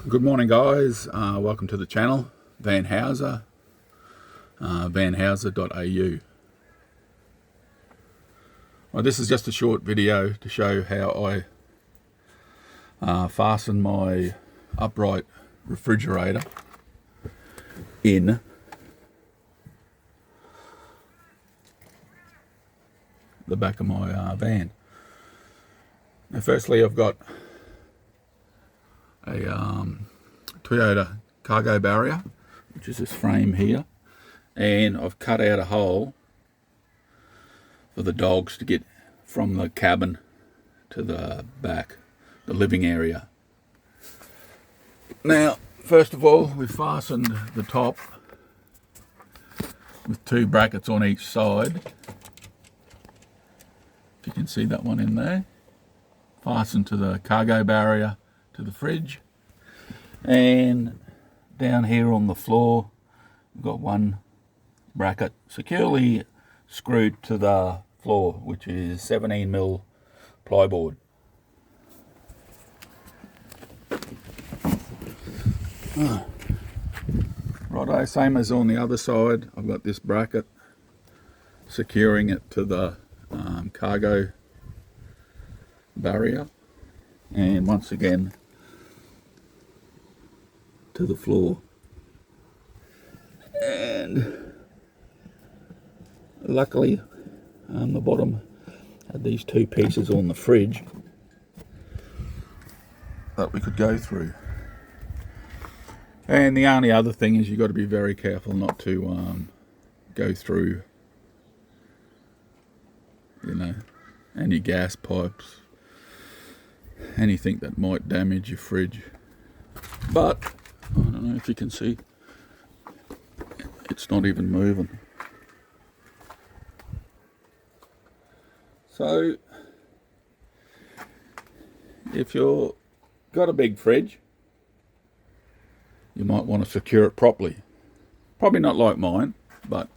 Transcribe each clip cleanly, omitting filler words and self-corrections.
Good morning, guys. Welcome to the channel, Van Hauser, vanhauser.au. Well, this is just a short video to show how I fasten my upright refrigerator in the back of my van. Now, firstly, I've got a Toyota cargo barrier, which is this frame here, and I've cut out a hole for the dogs to get from the cabin to the back, the living area. Now, first of all, we fastened the top with two brackets on each side. If you can see that one in there, fastened to the cargo barrier to the fridge, and down here on the floor we've got one bracket securely screwed to the floor, which is 17mm plyboard. Righto, same as on the other side, I've got this bracket securing it to the cargo barrier, and once again to the floor. And luckily the bottom had these two pieces on the fridge that we could go through. And the only other thing is you've got to be very careful not to go through, you know, any gas pipes, anything that might damage your fridge. But I don't know if you can see, it's not even moving. So if you've got a big fridge, you might want to secure it properly. Probably not like mine, but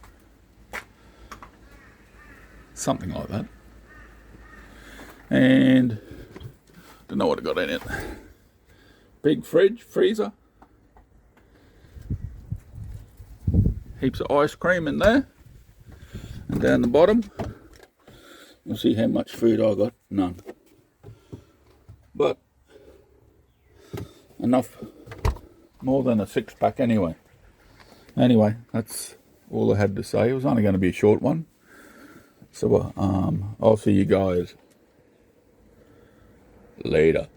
something like that. And don't know what I got in it. Big fridge, freezer. Heaps of ice cream in there. And down the bottom, you'll see how much food I got. None. But enough, more than a 6-pack anyway. Anyway, that's all I had to say. It was only going to be a short one. So I'll see you guys later.